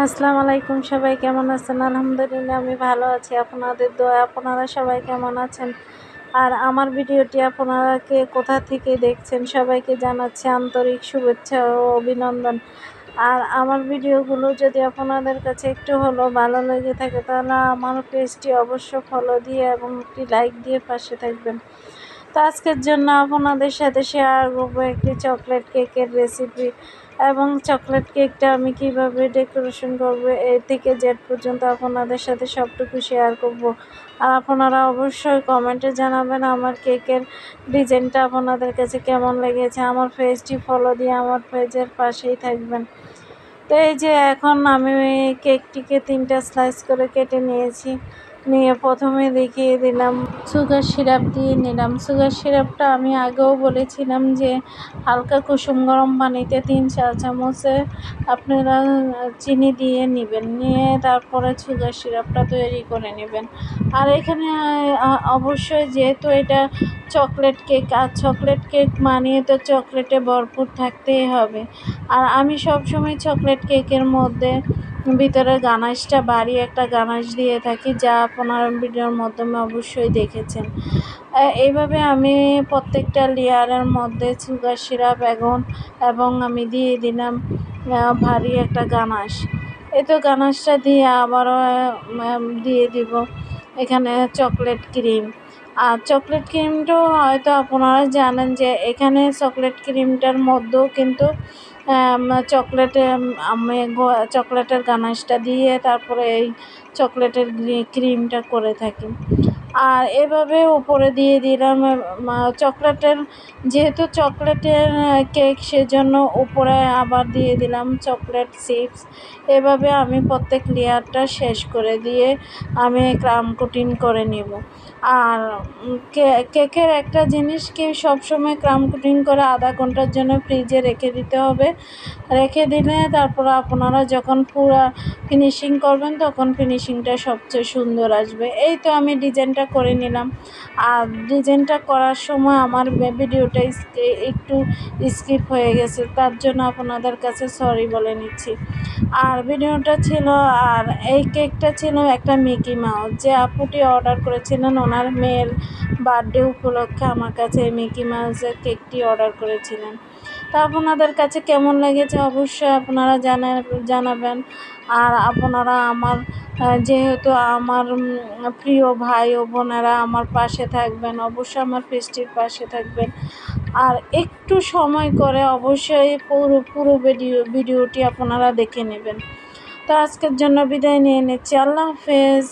আসসালামু আলাইকুম, সবাই কেমন আছেন? আলহামদুলিল্লাহ আমি ভালো আছি। আপনাদের দোয়ায় আপনারা সবাই কেমন আছেন? আর আমার ভিডিওটি আপনারা কে কোথা থেকে দেখছেন সবাইকে জানাচ্ছি আন্তরিক শুভেচ্ছা ও অভিনন্দন। আর আমার ভিডিওগুলো যদি আপনাদের কাছে একটু হলেও ভালো লেগে থাকে তাহলে আমার পেজটি অবশ্য ফলো দিয়ে এবং একটি লাইক দিয়ে পাশে থাকবেন। তো আজকের জন্য আপনাদের সাথে শেয়ার করবো একটি চকলেট কেকের রেসিপি এবং চকলেট কেকটা আমি কিভাবে ডেকোরেশন করবো এ থেকে জেড পর্যন্ত আপনাদের সাথে সবটুকু শেয়ার করব। আর আপনারা অবশ্যই কমেন্টে জানাবেন আমার কেকের ডিজাইনটা আপনাদের কাছে কেমন লেগেছে। আমার পেজটি ফলো দিয়ে আমার পেজের পাশেই থাকবেন। তো এই যে এখন আমি কেকটিকে 3টা স্লাইস করে কেটে নিয়েছি। নিয়ে প্রথমে দেখিয়ে দিলাম সুগার সিরাপ দিয়ে নিলাম। সুগার সিরাপটা আমি আগেও বলেছিলাম যে হালকা কুসুম গরম পানিতে 3 চা চামচে আপনারা চিনি দিয়ে নেবেন, নিয়ে তারপরে সুগার সিরাপটা তৈরি করে নেবেন। আর এখানে অবশ্যই যেহেতু এটা চকলেট কেক, আর চকলেট কেক মানিয়ে তো চকলেটে ভরপুর থাকতেই হবে। আর আমি সবসময় চকলেট কেকের মধ্যে ভিতরে গানাশটা ভারী একটা গানাশ দিয়ে থাকি, যা আপনারা ভিডিওর মাধ্যমে অবশ্যই দেখেছেন। এইভাবে আমি প্রত্যেকটা লেয়ারের মধ্যে সুগার সিরাপ এবং আমি দিয়ে দিলাম ভারী একটা গানাশ। এই তো গানাশটা দিয়ে আবারও দিয়ে দিব এখানে চকলেট ক্রিম। আর চকলেট ক্রিমটাও হয়তো আপনারা জানেন যে এখানে চকলেট ক্রিমটার মধ্যেও কিন্তু আমি চকলেটের গানাশটা দিয়ে তারপরে এই চকলেটের ক্রিমটা করে থাকি। আর এভাবে উপরে দিয়ে দিলাম চকলেটের, যেহেতু চকলেটের কেক সেজন্য উপরে আবার দিয়ে দিলাম চকলেট চিপস। এভাবে আমি প্রত্যেক লেয়ারটা শেষ করে দিয়ে আমি ক্রাম কোটিং করে নেব। আর কেকের একটা জিনিস কি সবসময় ক্রাম কোটিং করে আধা ঘন্টার জন্য ফ্রিজে রেখে দিতে হবে। রেখে দিলে তারপর আপনারা যখন পুরো ফিনিশিং করবেন তখন ফিনিশিংটা সবচেয়ে সুন্দর আসবে। এই তো আমি ডিজাইনটা করে নিলাম। আর ডিজাইনটা করার সময় আমার ভিডিওটা একটু স্কিপ হয়ে গেছে, তার জন্য আপনাদের কাছে সরি বলে নিচ্ছি। আর ভিডিওটা ছিল, আর এই কেকটা ছিল একটা মিকি মাউস, যে আপুটি অর্ডার করেছিলেন ওনার মেয়ের বার্থডে উপলক্ষে আমার কাছে এই মিকি মাউসের কেকটি অর্ডার করেছিলেন। তা আপনাদের কাছে কেমন লেগেছে অবশ্যই আপনারা জানাবেন। আর আপনারা আমার যেহেতু আমার প্রিয় ভাই ও বোনেরা আমার পাশে থাকবেন, অবশ্যই আমার পেজটির পাশে থাকবেন। আর একটু সময় করে অবশ্যই পুরো ভিডিওটি আপনারা দেখে নেবেন। তো আজকের জন্য বিদায় নিয়ে নিচ্ছি। আল্লাহ হাফেজ।